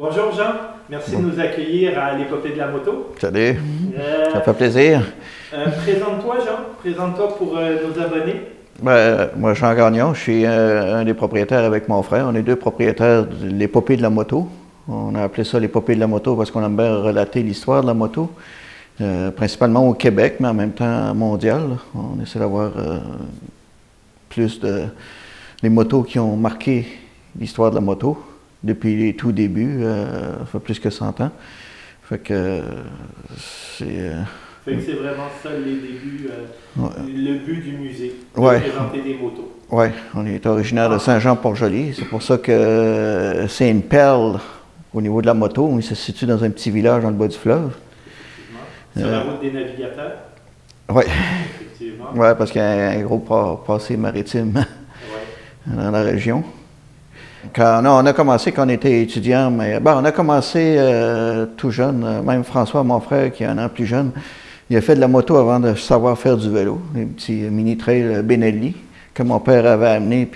Bonjour Jean, merci de nous accueillir à l'Épopée de la moto. Salut, ça fait plaisir. Présente-toi Jean, présente-toi pour nos abonnés. Moi, Jean Gagnon, je suis un des propriétaires avec mon frère. On est deux propriétaires de l'Épopée de la moto. On a appelé ça l'Épopée de la moto parce qu'on aime bien relater l'histoire de la moto, principalement au Québec, mais en même temps mondial. On essaie d'avoir plus de les motos qui ont marqué l'histoire de la moto depuis les tout débuts, ça fait plus que 100 ans. Fait que c'est... Fait que c'est vraiment ça les débuts, le but du musée, de ouais. présenter des motos. Oui, on est originaire de Saint-Jean-Port-Joli. C'est pour ça que c'est une perle au niveau de la moto. Il se situe dans un petit village dans le bas du fleuve. Sur la route des navigateurs. Oui. Effectivement. Oui, parce qu'il y a un gros passé maritime dans la région. Quand on a commencé quand on était étudiant, mais on a commencé tout jeune. Même François, mon frère, qui est un an plus jeune, il a fait de la moto avant de savoir faire du vélo. Des petits mini-trails Benelli que mon père avait amené,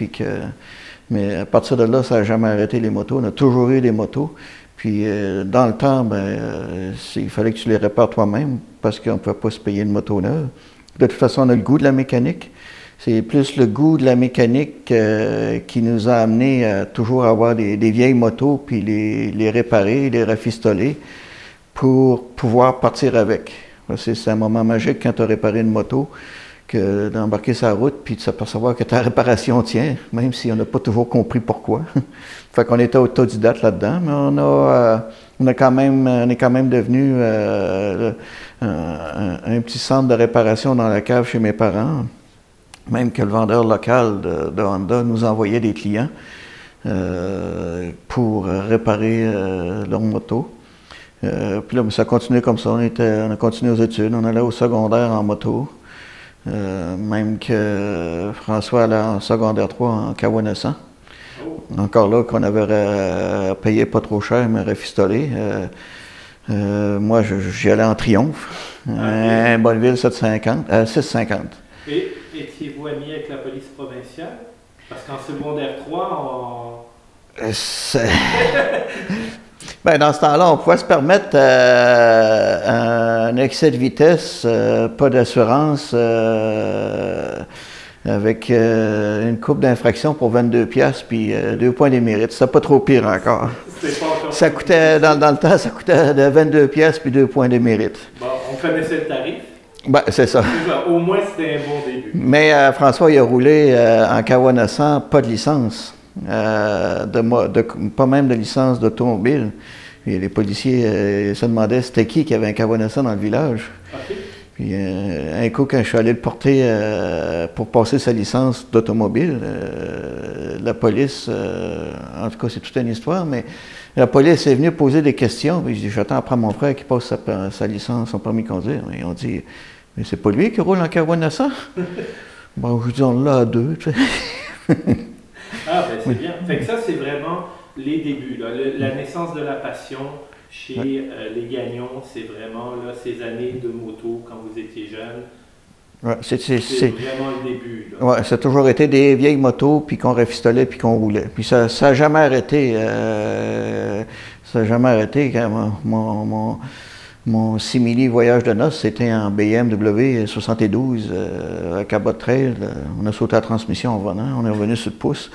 mais à partir de là, ça n'a jamais arrêté les motos. On a toujours eu des motos. Puis dans le temps, il fallait que tu les répares toi-même parce qu'on ne pouvait pas se payer une moto neuve. De toute façon, on a le goût de la mécanique. C'est plus le goût de la mécanique qui nous a amené à toujours avoir des vieilles motos, puis les réparer, les rafistoler pour pouvoir partir avec. C'est un moment magique quand tu as réparé une moto, que d'embarquer sur la route, puis de s'apercevoir que ta réparation tient, même si on n'a pas toujours compris pourquoi. Fait qu'on était autodidacte là-dedans, mais on est quand même devenu un petit centre de réparation dans la cave chez mes parents. Même que le vendeur local de Honda nous envoyait des clients pour réparer leur moto. Puis là, ça a continué comme ça. On a continué aux études. On allait au secondaire en moto. Même que François allait en secondaire 3 en Kawanesan. Encore là, qu'on avait payé pas trop cher, mais rafistolé. Moi, j'y allais en Triomphe. Un Bonneville 650. Et étiez-vous ami avec la police provinciale? Parce qu'en secondaire 3, dans ce temps-là, on pouvait se permettre un excès de vitesse, pas d'assurance, avec une coupe d'infraction pour 22 piastres puis 2 points de mérite. C'était pas trop pire encore. Ça coûtait, dans le temps, ça coûtait de 22 piastres puis 2 points de mérite. Bon, on connaissait le tarif. C'est ça. Au moins, c'était un bon début. Mais François, il a roulé en Kawanesan, pas de licence, pas même de licence d'automobile. Et les policiers se demandaient c'était qui avait un Kawanesan dans le village. Okay. Puis un coup, quand je suis allé le porter pour passer sa licence d'automobile, la police, en tout cas c'est toute une histoire, mais la police est venue poser des questions. Puis je dis, j'attends après mon frère qui passe sa licence, son permis de conduire. Et ils ont dit, mais c'est pas lui qui roule en Kawanesan? Bon, je dis, on l'a à deux, tu sais. C'est bien. Fait que ça, c'est vraiment les débuts, là. La naissance de la passion chez les Gagnons, c'est vraiment là, ces années de moto quand vous étiez jeune. Ouais, c'est vraiment le début. Oui, ça a toujours été des vieilles motos, puis qu'on rafistolait, puis qu'on roulait. Puis ça n'a jamais arrêté. Ça n'a jamais arrêté. Quand mon simili voyage de noces, c'était en BMW 72 à Cabot Trail. On a sauté la transmission en venant, on est revenu sur le pouce.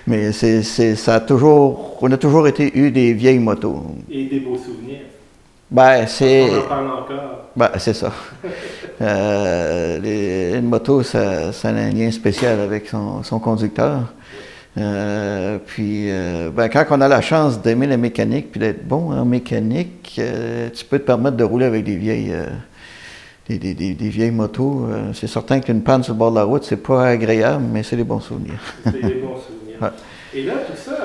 Mais ça a toujours, on a toujours eu des vieilles motos. Et des beaux souvenirs. On en parle encore. C'est ça. Une moto, ça a un lien spécial avec son conducteur. Quand on a la chance d'aimer la mécanique puis d'être bon en mécanique, tu peux te permettre de rouler avec des vieilles motos. C'est certain qu'une panne sur le bord de la route, c'est pas agréable, mais c'est des bons souvenirs. C'est des bons souvenirs. Ouais. Et là, tout ça,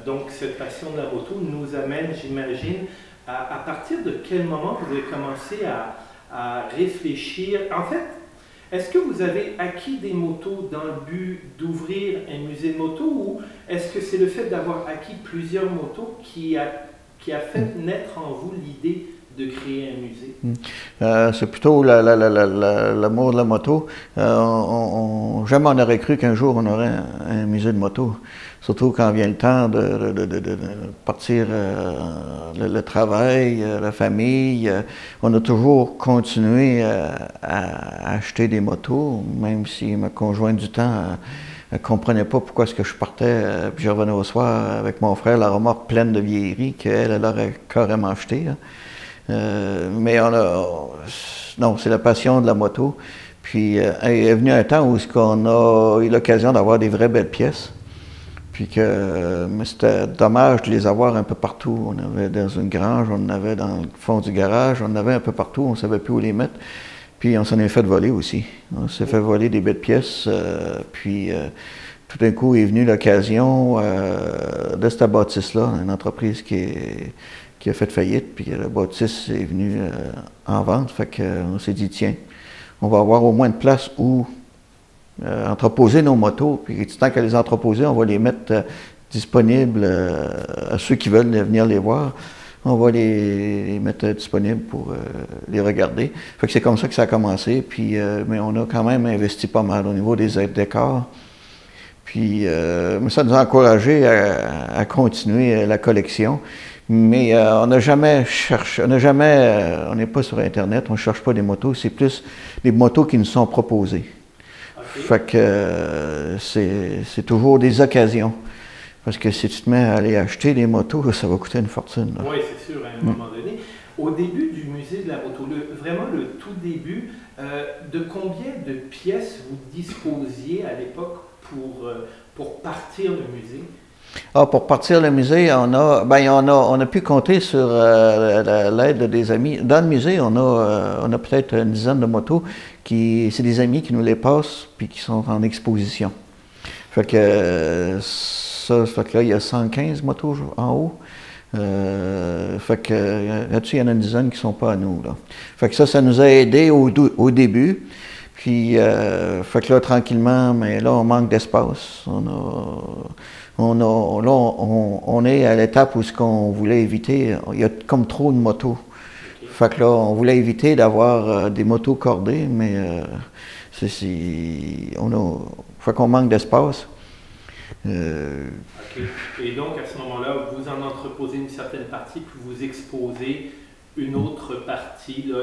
donc cette passion de la moto nous amène, j'imagine, à partir de quel moment vous avez commencé à réfléchir? En fait, est-ce que vous avez acquis des motos dans le but d'ouvrir un musée de moto ou est-ce que c'est le fait d'avoir acquis plusieurs motos qui a fait naître en vous l'idée créer un musée? C'est plutôt l'amour de la moto. Jamais on aurait cru qu'un jour on aurait un musée de moto. Surtout quand vient le temps de partir le travail, la famille. On a toujours continué à acheter des motos, même si ma conjointe du temps ne comprenait pas pourquoi est-ce que je partais, puis je revenais au soir avec mon frère, la remorque pleine de vieilleries qu'elle aurait carrément acheté. Mais non, c'est la passion de la moto. Puis il est venu un temps où on a eu l'occasion d'avoir des vraies belles pièces. Puis mais c'était dommage de les avoir un peu partout. On avait dans une grange, on en avait dans le fond du garage, on en avait un peu partout, on ne savait plus où les mettre. Puis on s'en est fait voler aussi. On s'est fait voler des belles pièces. Puis tout d'un coup est venue l'occasion de cette bâtisse-là, une entreprise qui a fait faillite, puis la bâtisse est venue en vente. Fait qu'on s'est dit, tiens, on va avoir au moins une place où entreposer nos motos, puis tant qu'à les entreposer, on va les mettre disponibles à ceux qui veulent venir les voir. On va les mettre disponibles pour les regarder. Fait que c'est comme ça que ça a commencé, puis mais on a quand même investi pas mal au niveau des aides décors. Puis ça nous a encouragé à continuer la collection. Mais on n'a jamais cherché, on n'est pas sur Internet, on ne cherche pas des motos, c'est plus des motos qui nous sont proposées. Okay. Fait que c'est toujours des occasions. Parce que si tu te mets à aller acheter des motos, ça va coûter une fortune. Là. Oui, c'est sûr, à un moment donné. Au début du musée de la moto, vraiment le tout début, de combien de pièces vous disposiez à l'époque pour partir le musée? Pour partir le musée, on a pu compter sur l'aide des amis. Dans le musée, on a peut-être une dizaine de motos c'est des amis qui nous les passent puis qui sont en exposition. Fait que fait que là, il y a 115 motos en haut. Fait que là-dessus, il y en a une dizaine qui ne sont pas à nous. Là. Fait que ça nous a aidés au début. Puis, fait que là, tranquillement, mais là, on manque d'espace. On est à l'étape où ce qu'on voulait éviter, il y a comme trop de motos. Fait que là, on voulait éviter d'avoir des motos cordées, mais fait qu'on manque d'espace. Okay. Et donc, à ce moment-là, vous en entreposez une certaine partie, puis vous exposez une autre partie, là,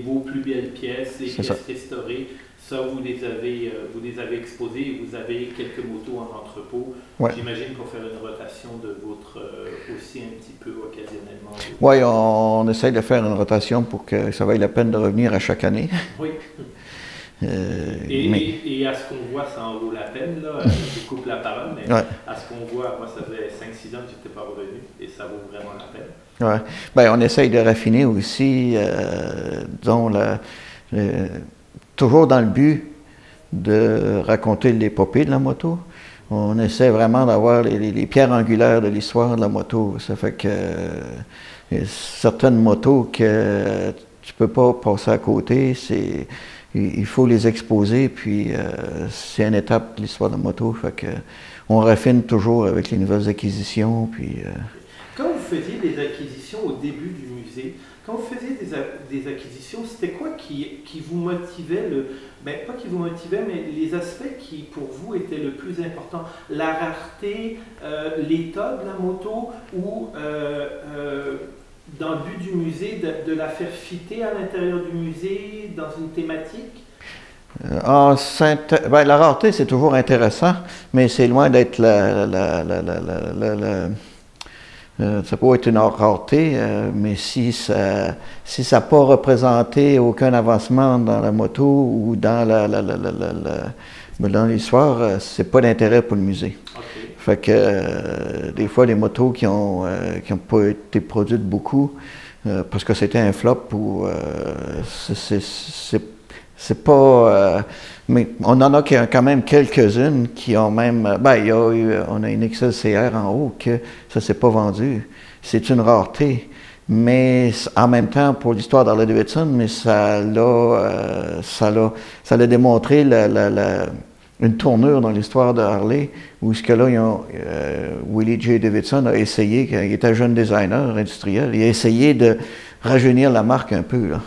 vos plus belles pièces, les pièces restaurées. Ça, vous les avez exposées et vous avez quelques motos en entrepôt. Ouais. J'imagine pour faire une rotation de votre aussi un petit peu occasionnellement. Oui, on essaye de faire une rotation pour que ça vaille la peine de revenir à chaque année. Oui. Et à ce qu'on voit, ça en vaut la peine, là. Je coupe la parole, mais ouais. À ce qu'on voit, moi, ça faisait 5-6 ans que je n'étais pas revenu et ça vaut vraiment la peine. Oui. Bien, on essaye de raffiner aussi, disons, toujours dans le but de raconter l'épopée de la moto. On essaie vraiment d'avoir les pierres angulaires de l'histoire de la moto. Ça fait que certaines motos que tu ne peux pas passer à côté, il faut les exposer, puis c'est une étape de l'histoire de la moto. Fait que on raffine toujours avec les nouvelles acquisitions. Puis, Quand vous faisiez des acquisitions au début du musée, quand vous faisiez des acquisitions, c'était quoi qui vous motivait, pas qui vous motivait, mais les aspects qui pour vous étaient le plus important? La rareté, l'état de la moto ou dans le but du musée de la faire fitter à l'intérieur du musée dans une thématique? La rareté, c'est toujours intéressant, mais c'est loin d'être ça peut être une rareté, mais si ça n'a pas représenté aucun avancement dans la moto ou dans dans l'histoire, c'est pas d'intérêt pour le musée. Okay. Fait que des fois, les motos qui ont pas été produites beaucoup, parce que c'était un flop ou c'est pas... mais on en a quand même quelques-unes qui ont même... on a une XLCR en haut que ça s'est pas vendu. C'est une rareté. Mais en même temps, pour l'histoire d'Harley-Davidson, mais ça l'a démontré une tournure dans l'histoire de Harley, où ce que là, Willie J. Davidson a essayé, quand il était jeune designer industriel, il a essayé rajeunir la marque un peu, là.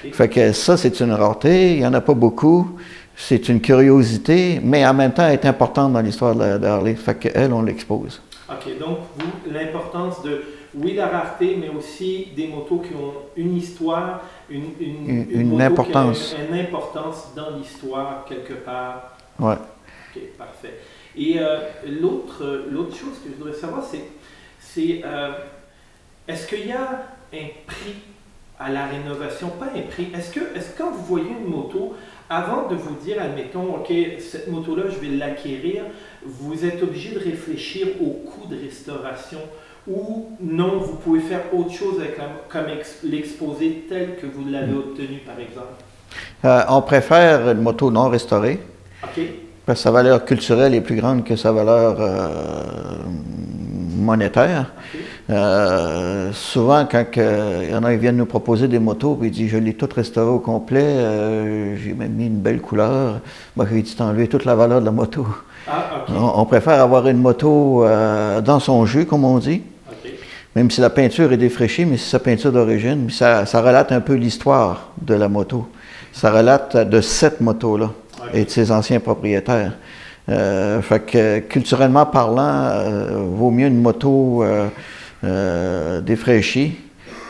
OK. Fait que ça, c'est une rareté, il n'y en a pas beaucoup, c'est une curiosité, mais en même temps, elle est importante dans l'histoire de Harley. Fait qu'elle, on l'expose. OK, donc vous, l'importance de, oui, la rareté, mais aussi des motos qui ont une histoire, une moto importance. Qui a une importance dans l'histoire quelque part. Ouais. OK, parfait. Et l'autre chose que je voudrais savoir, c'est est-ce qu'il y a un prix à la rénovation? Pas un prix. Est-ce que quand vous voyez une moto, avant de vous dire, admettons, OK, cette moto-là, je vais l'acquérir, vous êtes obligé de réfléchir au coût de restauration ou non, vous pouvez faire autre chose avec comme l'exposé tel que vous l'avez obtenu, par exemple? On préfère une moto non restaurée. OK. Parce que sa valeur culturelle est plus grande que sa valeur monétaire. Okay. Souvent, quand il y en a qui viennent nous proposer des motos, puis ils disent « je l'ai toute restaurée au complet, j'ai même mis une belle couleur », ben, il dit « t'as enlevé toute la valeur de la moto ». Ah, OK. On préfère avoir une moto dans son jus, comme on dit, OK. même si la peinture est défraîchie, mais c'est sa peinture d'origine, mais ça relate un peu l'histoire de la moto. Ça relate de cette moto-là. OK. Et de ses anciens propriétaires. Fait que culturellement parlant, vaut mieux une moto défraîchie,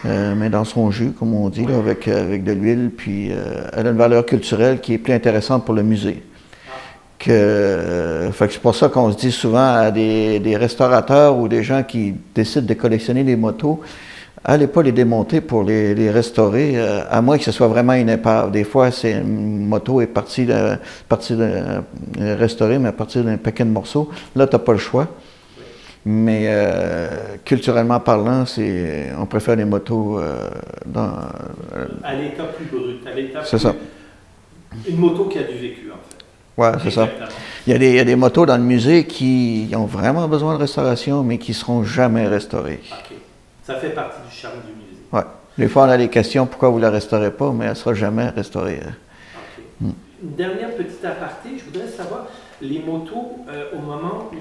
mais dans son jus, comme on dit, là, avec de l'huile, puis elle a une valeur culturelle qui est plus intéressante pour le musée. Fait que c'est pour ça qu'on se dit souvent à des restaurateurs ou des gens qui décident de collectionner des motos, allez pas les démonter pour les restaurer, à moins que ce soit vraiment une épave. Des fois, c'est une moto est partie restaurée, mais à partir d'un paquet de morceaux. Là, tu n'as pas le choix. Mais culturellement parlant, on préfère les motos à l'état plus brut, à l'état c'est ça. Une moto qui a du vécu, en fait. Ouais, c'est ça. Il y a des motos dans le musée qui ont vraiment besoin de restauration, mais qui ne seront jamais restaurées. OK. Ça fait partie du charme du musée. Oui. Des fois, on a des questions, pourquoi vous ne la restaurez pas, mais elle ne sera jamais restaurée. OK. Une dernière petite aparté, je voudrais savoir, les motos, au moment où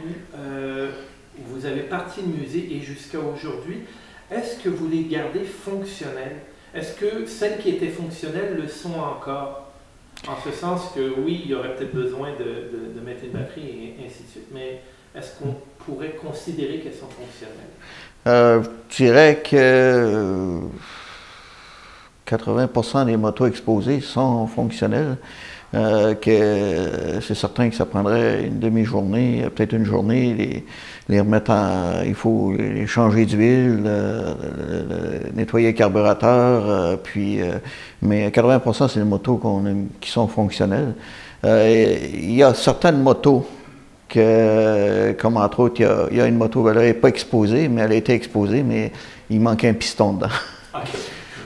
vous avez parti le musée et jusqu'à aujourd'hui, est-ce que vous les gardez fonctionnelles? Est-ce que celles qui étaient fonctionnelles le sont encore? En ce sens que oui, il y aurait peut-être besoin de mettre une batterie et ainsi de suite, mais est-ce qu'on pourrait considérer qu'elles sont fonctionnelles? Je dirais que 80% des motos exposées sont fonctionnelles. Que c'est certain que ça prendrait une demi-journée, peut-être une journée, les remettre il faut les changer d'huile, nettoyer le carburateur, mais 80% c'est des motos qui sont fonctionnelles. Il y a certaines motos comme entre autres, il y a une moto, elle n'est pas exposée, mais elle a été exposée, mais il manque un piston dedans. Okay.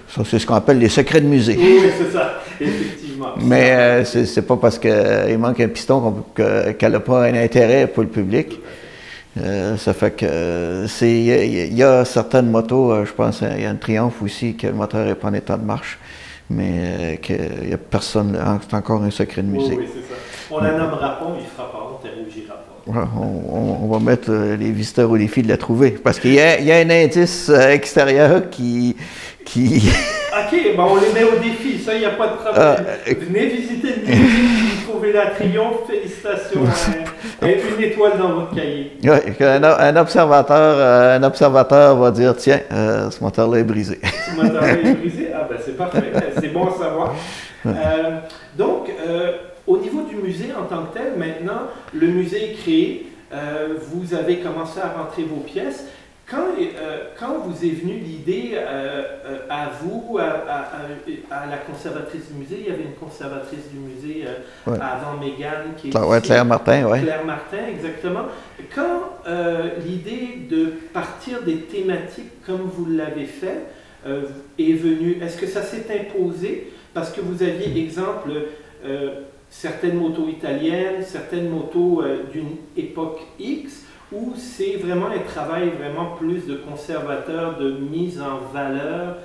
Ça, c'est ce qu'on appelle les secrets de musée. Oui, c'est ça, effectivement. Mais c'est pas parce qu'il manque un piston qu'elle n'a pas un intérêt pour le public. Ça fait que il y a certaines motos, je pense, il y a une Triumph aussi, que le moteur n'est pas en état de marche, mais qu'il n'y a personne, c'est encore un secret de musée. Oui, c'est ça. On la nommera pas, il ne fera pas, on ne t'érougira pas. On va mettre les visiteurs au défi de la trouver, parce qu'il y a un indice extérieur qui... OK, bon, on les met au défi, ça, il n'y a pas de problème. Venez visiter le musée, vous trouvez la Triomphe, félicitations. Une étoile dans votre cahier. Oui, un observateur va dire, tiens, ce moteur-là est brisé. Ce moteur-là est brisé? Ah ben c'est parfait, c'est bon à savoir. Donc, au niveau du musée en tant que tel, maintenant, le musée est créé, vous avez commencé à rentrer vos pièces. Quand vous est venue l'idée à vous, à la conservatrice du musée, il y avait une conservatrice du musée avant Mégane qui est Claire Martin, oui. Claire Martin, exactement. Quand l'idée de partir des thématiques comme vous l'avez fait est venue, est-ce que ça s'est imposé? Parce que vous aviez, exemple, certaines motos italiennes, certaines motos d'une époque X, ou c'est vraiment un travail vraiment plus de conservateur, de mise en valeur?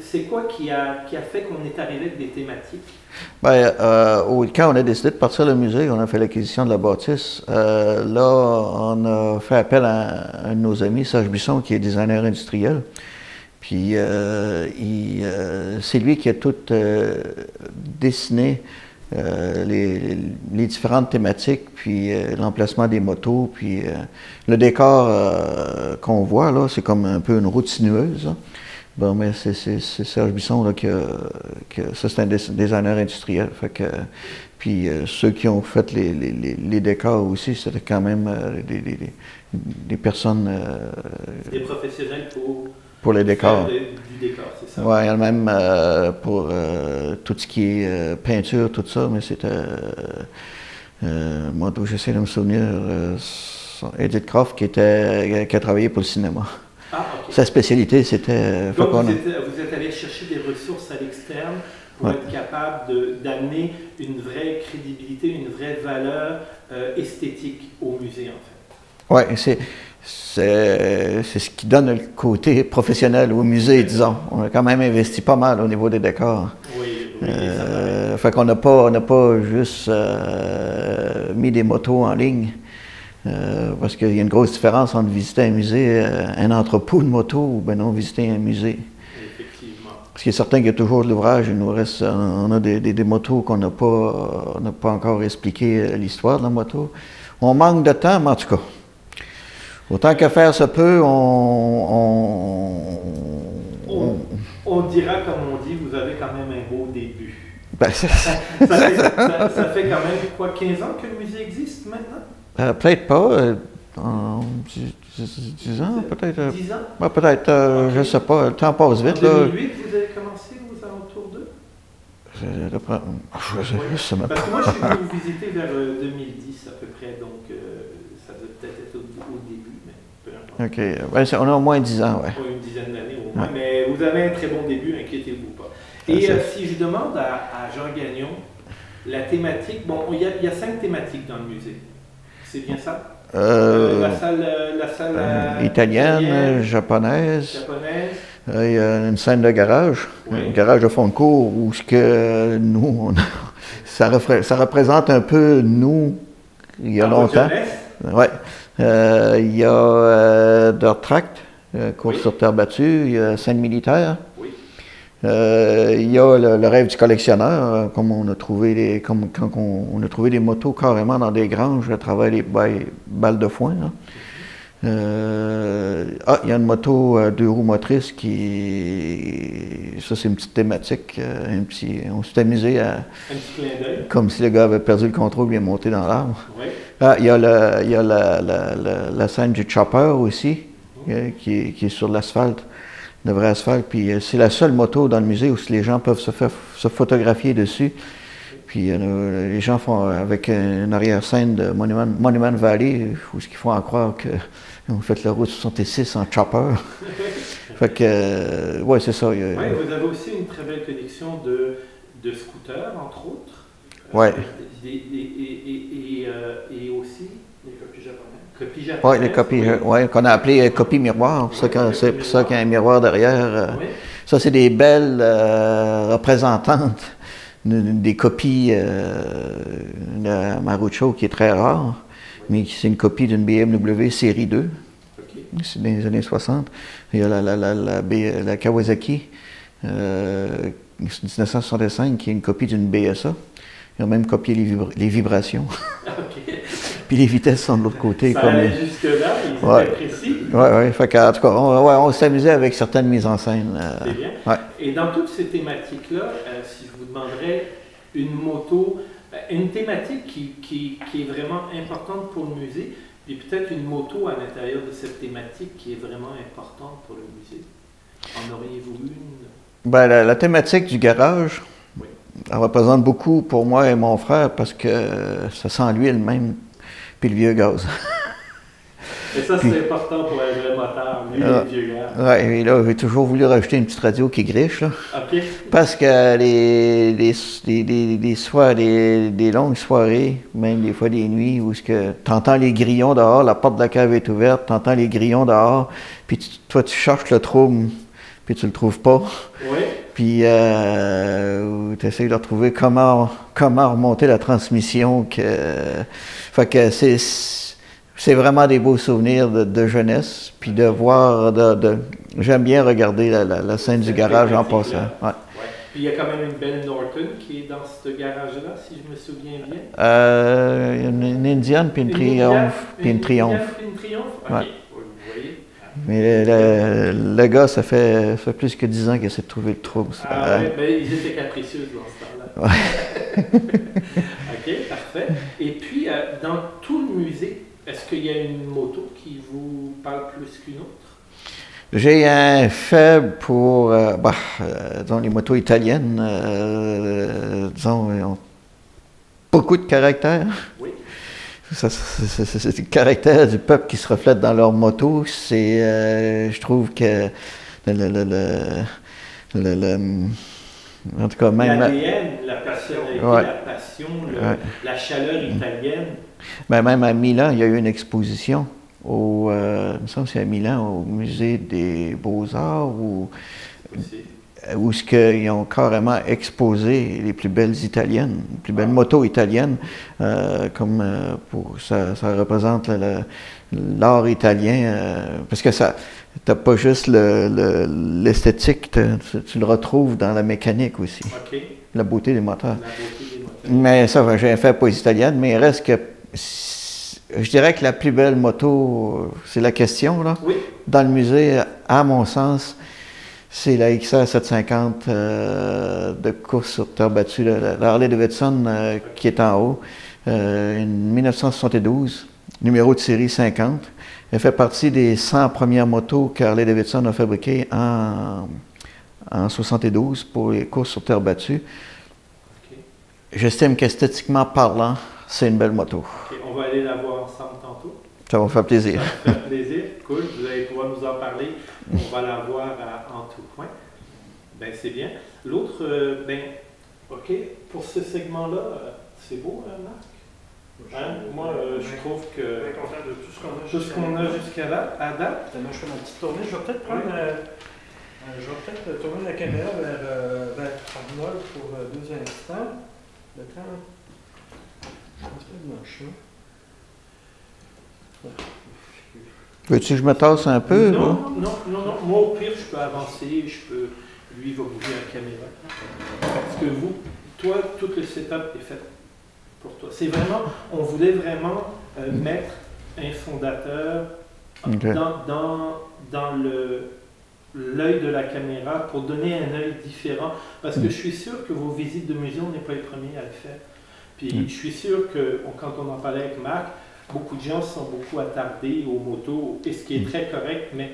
C'est quoi qui a fait qu'on est arrivé avec des thématiques? Bien, quand on a décidé de partir le musée, on a fait l'acquisition de la bâtisse. Là, on a fait appel à un de nos amis, Serge Bisson, qui est designer industriel. Puis c'est lui qui a tout dessiné les différentes thématiques, puis l'emplacement des motos, puis le décor qu'on voit là, c'est comme un peu une route sinueuse. Hein. Bon, mais c'est Serge Bisson là, ça c'est un designer industriel. Fait que, puis ceux qui ont fait les décors aussi, c'était quand même des personnes... des professionnels pour les décors. Du décor, c'est ça? Oui, même pour tout ce qui est peinture, tout ça, mais c'était... moi, d'où j'essaie de me souvenir, Edith Croft qui a travaillé pour le cinéma. Ah, OK. Sa spécialité, c'était... Donc, vous êtes allé chercher des ressources à l'externe pour être capable d'amener une vraie crédibilité, une vraie valeur esthétique au musée, en fait. Oui, c'est ce qui donne le côté professionnel au musée, disons. On a quand même investi pas mal au niveau des décors. Oui, fait qu'on n'a pas juste mis des motos en ligne. Parce qu'il y a une grosse différence entre visiter un musée, un entrepôt de motos, ou ben non, visiter un musée. Effectivement. Parce qu'il y a certains qui ont toujours de l'ouvrage, il nous reste, on a des motos qu'on n'a pas encore expliqué l'histoire de la moto. On manque de temps, mais en tout cas, autant que faire se peut, on dira, comme on dit, vous avez quand même un beau début. Ben, ça fait quand même, quoi, 15 ans que le musée existe maintenant? Peut-être pas. 10 ans, peut-être. 10 ans? Ouais, peut-être, je ne sais pas. Le temps passe vite. En 2008, vous avez commencé aux alentours de? Je sais même pas. Parce que moi, je suis venu vous visiter vers 2010 à peu près, donc ça devait peut-être être au début, mais peu importe. OK. Ben, on a au moins 10 ans, oui. Une dizaine d'années au moins, mais vous avez un très bon début, inquiétez-vous pas. Et si je demande à Jean Gagnon, la thématique, bon, il y a 5 thématiques dans le musée. C'est bien ça? La salle italienne, japonaise. Il y a une scène de garage, un garage de fond de cours où ce que nous, ça représente un peu nous, il y a longtemps. Oui. Il y a Dirt Track, course sur terre battue, il y a scène militaire. Il y a le rêve du collectionneur, comme on a trouvé quand on a trouvé des motos carrément dans des granges à travers les balles de foin. Là. Il y a une moto à 2 roues motrices ça c'est une petite thématique, on s'est amusé à... Un petit clin d'œil. Comme si le gars avait perdu le contrôle et est monté dans l'arbre. Il y a la scène du chopper aussi, qui est sur l'asphalte. Le vrai asphalte, puis c'est la seule moto dans le musée où les gens peuvent se photographier dessus. Puis les gens font avec une arrière-scène de Monument Valley, où ce qu'ils font en croire qu'ils ont fait la route 66 en chopper. Fait que, ouais, c'est ça. Oui, vous avez aussi une très belle collection de scooters, entre autres. Oui. Et aussi des copies japonaises. Oui, les copies, qu'on a appelées copies miroirs. C'est pour ça qu'il y a un miroir derrière. Ça, c'est des belles représentantes des copies de Marucho qui est très rare, mais c'est une copie d'une BMW série 2. C'est dans les années 60. Il y a la Kawasaki 1965 qui est une copie d'une BSA. Ils ont même copié les vibrations. Puis les vitesses sont de l'autre côté. Ça allait jusque-là, ils étaient précis. Oui. Fait qu'en tout cas, on s'est amusé avec certaines mises en scène. C'est bien. Et dans toutes ces thématiques-là, si je vous demanderais une thématique qui est vraiment importante pour le musée, puis peut-être une moto à l'intérieur de cette thématique qui est vraiment importante pour le musée, en auriez-vous une? Ben, la thématique du garage, elle représente beaucoup pour moi et mon frère parce que ça sent l'huile même. Puis le vieux gaz. Et ça, c'est important pour un vrai moteur, lui, le vieux gaz. Oui, et là, j'ai toujours voulu rajouter une petite radio qui griche, là. OK. Parce que les longues soirées, même des fois des nuits, où tu entends les grillons dehors, la porte de la cave est ouverte, tu entends les grillons dehors, puis toi, tu cherches le trouble, puis tu le trouves pas. Oui. Puis tu essaies de retrouver comment remonter la transmission. Fait que c'est vraiment des beaux souvenirs de jeunesse, puis de voir, j'aime bien regarder la scène du garage en passant. Ouais. Ouais. Puis il y a quand même une belle Norton qui est dans ce garage-là, si je me souviens bien. Une Indienne, puis une Triomphe. Puis une Triomphe? OK. Ouais. Vous voyez. Mais le gars, ça fait plus que 10 ans qu'il essaie de trouver le trouble. Ah oui, mais ils étaient capricieux dans ce temps-là. Ouais. OK, parfait. Et puis, dans tout le musée, est-ce qu'il y a une moto qui vous parle plus qu'une autre? J'ai un faible pour disons, les motos italiennes. Disons, ils ont beaucoup de caractère. Oui. C'est le caractère du peuple qui se reflète dans leur moto. Je trouve que en tout cas, même... L'ADN, la personnalité, ouais. la passion, Ouais. la chaleur italienne. Ben, même à Milan, il y a eu une exposition, il me semble que c'est à Milan, au musée des Beaux-Arts, où ils ont carrément exposé les plus belles italiennes, les plus belles motos italiennes, ça représente l'art italien, parce que t'as pas juste l'esthétique, tu le retrouves dans la mécanique aussi. Okay. La beauté des moteurs. La beauté des moteurs. Mais ça, j'ai fait pas italienne, mais il reste que je dirais que la plus belle moto, c'est la question, là. Oui. Dans le musée, à mon sens, c'est la XR 750 de course sur terre battue, la Harley Davidson qui est en haut, une 1972, numéro de série 50. Elle fait partie des 100 premières motos que Harley Davidson a fabriquées en 72 pour les courses sur terre battue. Okay. J'estime qu'esthétiquement parlant, c'est une belle moto. Okay. On va aller la voir ensemble tantôt. Ça va me faire plaisir. Ça me fait plaisir. Cool. Vous allez pouvoir nous en parler. On va la voir en tout point. Ben, c'est bien. L'autre, OK, pour ce segment-là, c'est beau, hein, Marc? Hein? Moi, je trouve que bien content de tout ce qu'on a jusqu'à là, à date. Je fais ma petite tournée. Je vais peut-être prendre, je vais peut-être tourner la caméra vers Arnold pour 2 instants. Le temps. Un petit peu de marche, hein? Veux-tu que je me tasse un peu? Non. Moi, au pire, je peux avancer. Lui, il va bouger la caméra. Parce que toi, tout le setup est fait pour toi. C'est vraiment, on voulait vraiment mettre un fondateur dans l'œil de la caméra pour donner un œil différent. Parce que je suis sûr que vos visites de musée, on n'est pas les premiers à le faire. Puis je suis sûr que quand on en parlait avec Marc, beaucoup de gens se sont beaucoup attardés aux motos, et ce qui est très correct, mais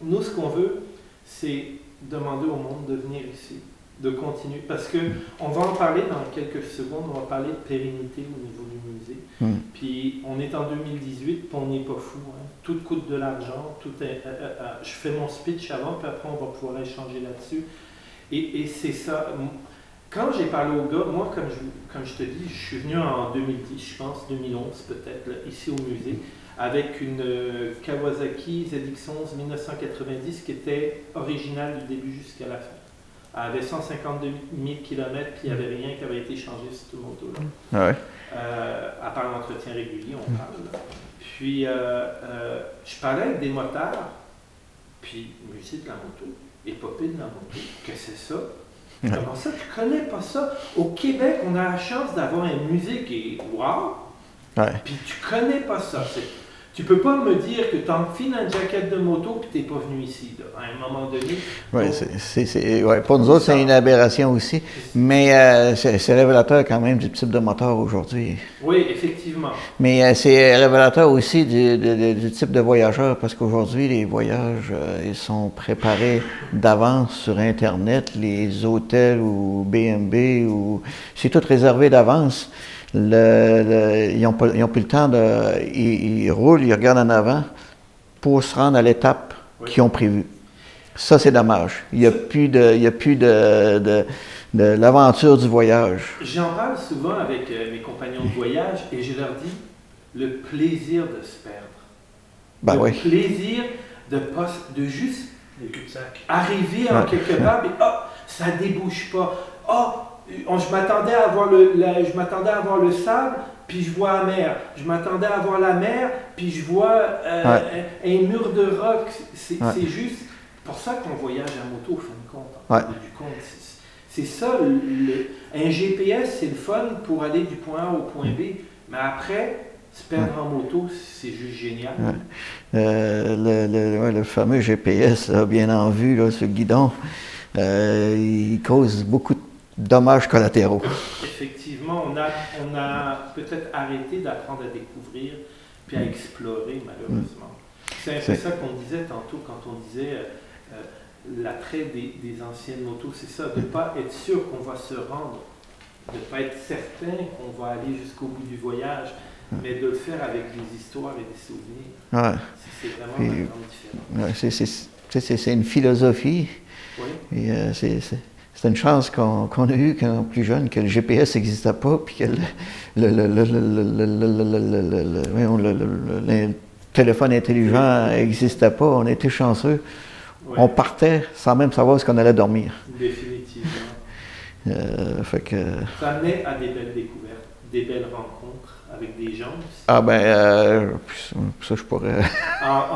nous, ce qu'on veut, c'est demander au monde de venir ici, de continuer. Parce qu'on va en parler dans quelques secondes, on va parler de pérennité au niveau du musée. Puis on est en 2018, puis on n'est pas fou. Hein. Tout coûte de l'argent, je fais mon speech avant, puis après on va pouvoir échanger là-dessus. Et c'est ça. Quand j'ai parlé au gars, moi, comme je te dis, je suis venu en 2010, je pense, 2011 peut-être, ici au musée, avec une Kawasaki ZX-11 1990 qui était originale du début jusqu'à la fin. Elle avait 152 000 km, puis il n'y avait rien qui avait été changé sur cette moto-là. Ah ouais. À part l'entretien régulier, on parle. Là. Puis, je parlais avec des motards, puis musée de la moto, épopée de la moto, que c'est ça? Comment ça, tu connais pas ça? Au Québec, on a la chance d'avoir un musée qui est wow, puis tu connais pas ça. Tu peux pas me dire que tu enfiles une jaquette de moto puis tu n'es pas venu ici, là, à un moment donné. Oui, pour nous autres, c'est une aberration aussi, mais c'est révélateur quand même du type de moteur aujourd'hui. Oui, effectivement. Mais c'est révélateur aussi du type de voyageur, parce qu'aujourd'hui, les voyages, ils sont préparés d'avance sur Internet, les hôtels ou B&B, c'est tout réservé d'avance. Ils n'ont plus le temps ils roulent, ils regardent en avant pour se rendre à l'étape qu'ils ont prévue. Ça, c'est dommage. Il n'y a plus de l'aventure du voyage. J'en parle souvent avec mes compagnons de voyage et je leur dis le plaisir de se perdre. Le plaisir de juste arriver en quelque part et ça ne débouche pas. Je m'attendais à avoir le sable, puis je vois la mer. Je m'attendais à voir la mer, puis je vois un mur de roc. C'est juste pour ça qu'on voyage à moto, au fin de compte. Du compte. C'est ça, un GPS, c'est le fun pour aller du point A au point B, mais après, se perdre en moto, c'est juste génial. Le fameux GPS, là, bien en vue, là, sur le guidon, il cause beaucoup de dommages collatéraux. Effectivement, on a peut-être arrêté d'apprendre à découvrir puis à explorer, malheureusement. C'est un peu ça qu'on disait tantôt quand on disait l'attrait des anciennes motos, c'est ça, de ne pas être sûr qu'on va se rendre, de ne pas être certain qu'on va aller jusqu'au bout du voyage, mais de le faire avec des histoires et des souvenirs. C'est vraiment une grande différence. C'est une philosophie. Et c'est une chance qu'on a eue quand plus jeune, que le GPS n'existait pas, puis que le téléphone intelligent n'existait pas. On était chanceux. On partait sans même savoir ce qu'on allait dormir. Définitivement. Fait que... Ça amenait à des belles découvertes, des belles rencontres avec des gens aussi. Ah ben, ça je pourrais... Mais ça,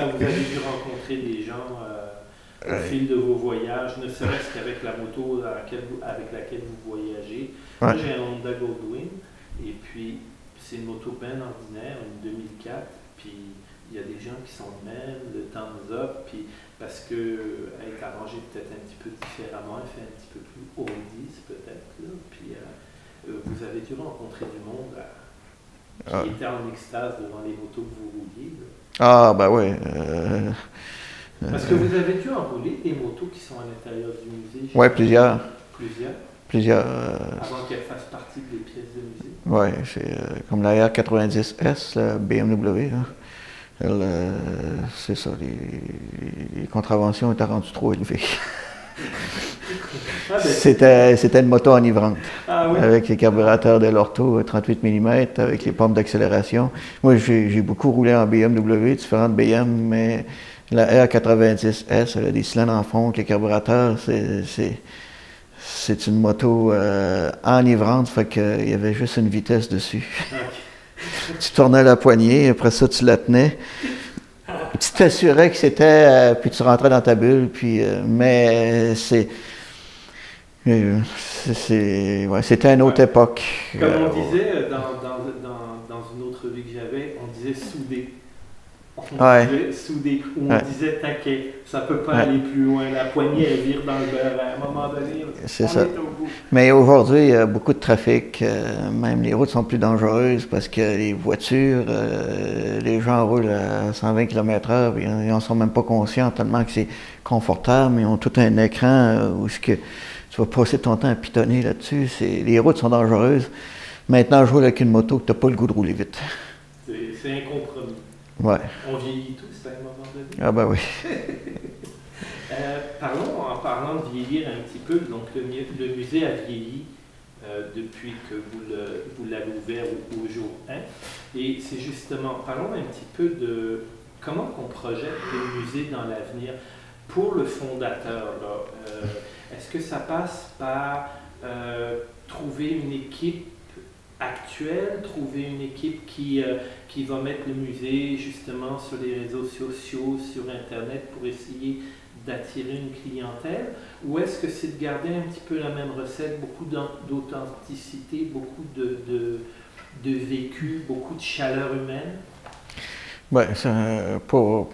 vous avez dû rencontrer des gens au fil de vos voyages, ne serait-ce qu'avec la moto avec laquelle vous voyagez. Moi, j'ai un Honda Goldwing, et puis c'est une moto bien ordinaire, une 2004, puis il y a des gens qui sont de même, le thumbs up, puis parce qu'elle est arrangée peut-être un petit peu différemment, elle fait un petit peu plus oldies peut-être, puis vous avez dû rencontrer du monde qui était en extase devant les motos que vous rouliez. Ah ben oui. Parce que vous avez dû enrouler des motos qui sont à l'intérieur du musée. Oui, plusieurs. Plusieurs. Avant qu'elles fassent partie des pièces de musée. Oui, c'est comme la R90S, la BMW. Hein. C'est ça, les contraventions étaient rendues trop élevées. C'était une moto enivrante, avec les carburateurs de l'Orto 38 mm, avec les pompes d'accélération. Moi, j'ai beaucoup roulé en BMW, différentes BM, mais la R90S, elle a des cylindres en fond, avec les carburateurs, c'est une moto enivrante, fait qu'il y avait juste une vitesse dessus. Tu tournais la poignée, après ça, tu la tenais. Tu t'assurais que c'était... puis tu rentrais dans ta bulle, puis... mais c'était une autre époque. Comme on disait dans une autre vie que j'avais, on disait soudé. Disait soudé, ou on disait taquet. Ça ne peut pas aller plus loin. La poignée, elle vire dans le beurre. À un moment donné, c'est ça. Est au bout. Mais aujourd'hui, il y a beaucoup de trafic. Même les routes sont plus dangereuses parce que les voitures, les gens roulent à 120 km/h. Ils n'en sont même pas conscients tellement que c'est confortable. Ils ont tout un écran où tu vas passer ton temps à pitonner là-dessus. Les routes sont dangereuses. Maintenant, je roule avec une moto, tu n'as pas le goût de rouler vite. C'est un compromis. Ouais. On vieillit tous à un moment donné. Ah ben oui. En parlant de vieillir un petit peu, donc le musée a vieilli depuis que vous l'avez ouvert au jour 1. Et c'est justement, parlons un petit peu de comment on projette le musée dans l'avenir pour le fondateur. Est-ce que ça passe par trouver une équipe actuelle, trouver une équipe qui va mettre le musée justement sur les réseaux sociaux, sur Internet pour essayer d'attirer une clientèle, ou est-ce que c'est de garder un petit peu la même recette, beaucoup d'authenticité, beaucoup de vécu, beaucoup de chaleur humaine? Oui, pour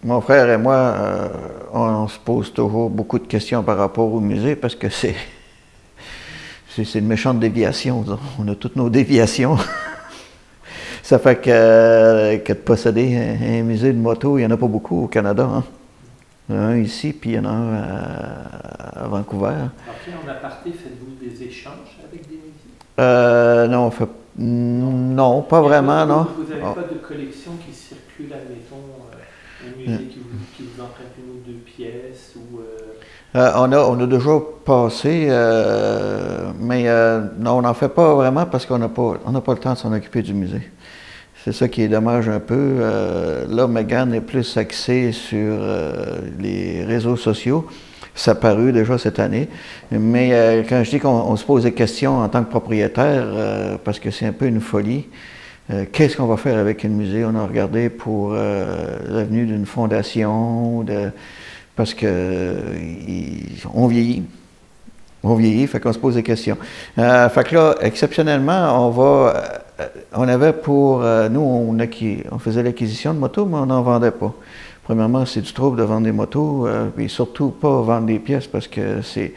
mon frère et moi, on se pose toujours beaucoup de questions par rapport au musée parce que c'est une méchante déviation. On a toutes nos déviations. Ça fait que de posséder un musée de moto, il n'y en a pas beaucoup au Canada. Hein. Il y en a un ici, puis il y en a un à Vancouver. Après, en aparté, faites-vous des échanges avec des musées? Non, non, pas vraiment, non. Vous n'avez pas de collection qui circule, admettons, un musée qui vous emprunte une ou deux pièces ou... on a déjà passé, mais non, on n'en fait pas vraiment parce qu'on n'a pas le temps de s'en occuper du musée. C'est ça qui est dommage un peu. Là, Megan est plus axée sur les réseaux sociaux. ça a paru déjà cette année. Mais quand je dis qu'on se pose des questions en tant que propriétaire, parce que c'est un peu une folie, qu'est-ce qu'on va faire avec le musée? On a regardé pour l'avenue d'une fondation, parce que on vieillit. On vieillit, fait qu'on se pose des questions. Fait que là, exceptionnellement, on avait pour, nous, on faisait l'acquisition de motos, mais on n'en vendait pas. Premièrement, c'est du trouble de vendre des motos, et surtout pas vendre des pièces, parce que tu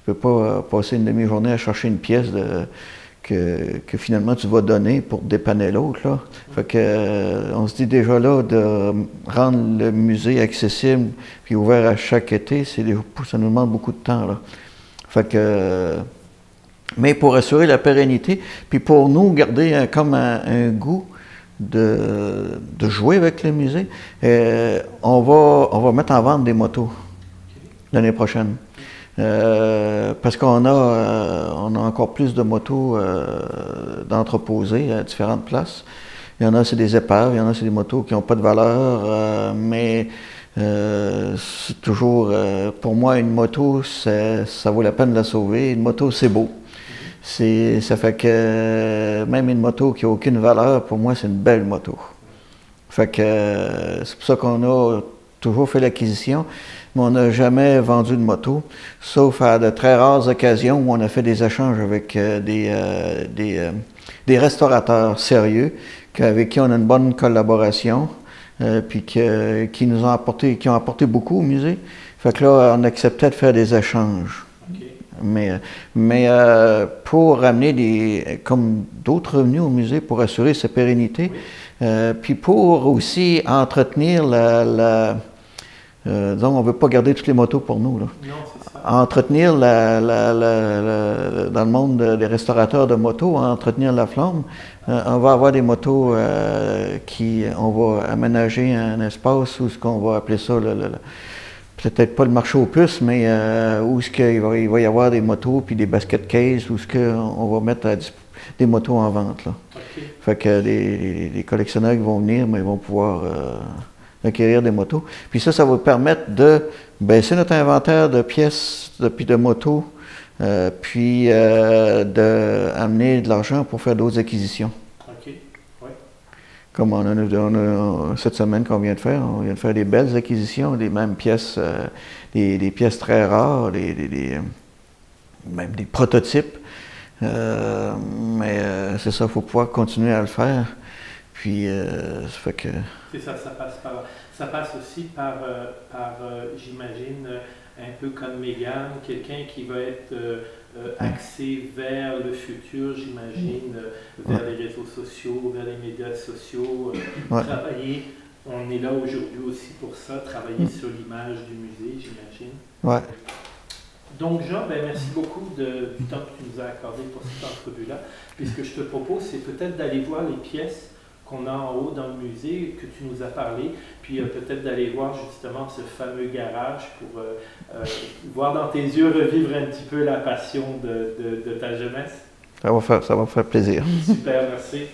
peux pas passer une demi-journée à chercher une pièce que finalement tu vas donner pour dépanner l'autre, là. Fait que, on se dit déjà là, de rendre le musée accessible, puis ouvert à chaque été, ça nous demande beaucoup de temps, là. Fait que, mais pour assurer la pérennité, puis pour nous garder comme un goût de jouer avec le musée, on va mettre en vente des motos l'année prochaine. Parce qu'on a encore plus de motos d'entreposées à différentes places. Il y en a, c'est des épaves, il y en a, c'est des motos qui n'ont pas de valeur, mais c'est toujours, pour moi, une moto, ça vaut la peine de la sauver. Une moto, c'est beau. Ça fait que même une moto qui n'a aucune valeur, pour moi, c'est une belle moto. Fait que c'est pour ça qu'on a toujours fait l'acquisition, mais on n'a jamais vendu de moto, sauf à de très rares occasions où on a fait des échanges avec des restaurateurs sérieux, avec qui on a une bonne collaboration. Puis qui nous ont apporté beaucoup au musée. Fait que là, on acceptait de faire des échanges. Okay. Mais pour ramener comme d'autres revenus au musée, pour assurer sa pérennité, puis pour aussi entretenir disons, on ne veut pas garder toutes les motos pour nous, là. Non, c'est ça. Entretenir dans le monde des restaurateurs de motos, entretenir la flamme. On va avoir des motos on va aménager un espace où ce qu'on va appeler ça, peut-être pas le marché aux puces, mais où il va y avoir des motos puis des basket cases, où on va mettre des motos en vente, là. Okay. Fait que les collectionneurs qui vont venir, mais ils vont pouvoir acquérir des motos. Puis ça va permettre de baisser notre inventaire de pièces puis de motos, puis d'amener de l'argent pour faire d'autres acquisitions. OK. Ouais. Comme cette semaine qu'on vient de faire, on vient de faire des belles acquisitions, des mêmes pièces, des pièces très rares, même des prototypes. Mais c'est ça, il faut pouvoir continuer à le faire. Puis, ça fait que... C'est ça, ça passe aussi par j'imagine, un peu comme Megan, quelqu'un qui va être axé vers le futur, j'imagine, vers les réseaux sociaux, vers les médias sociaux, travailler. On est là aujourd'hui aussi pour ça, travailler sur l'image du musée, j'imagine. Ouais. Donc Jean, merci beaucoup du temps que tu nous as accordé pour cette entrevue-là. Puis ce que je te propose, c'est peut-être d'aller voir les pièces qu'on a en haut dans le musée, que tu nous as parlé, puis peut-être d'aller voir justement ce fameux garage pour voir dans tes yeux revivre un petit peu la passion de ta jeunesse. Ça va faire plaisir. Super, merci.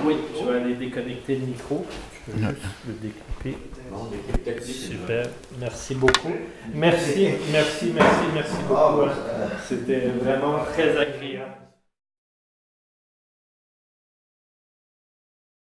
Oui, je vais aller déconnecter le micro. Je peux juste le découper. Super, merci beaucoup. Merci beaucoup. C'était vraiment très agréable.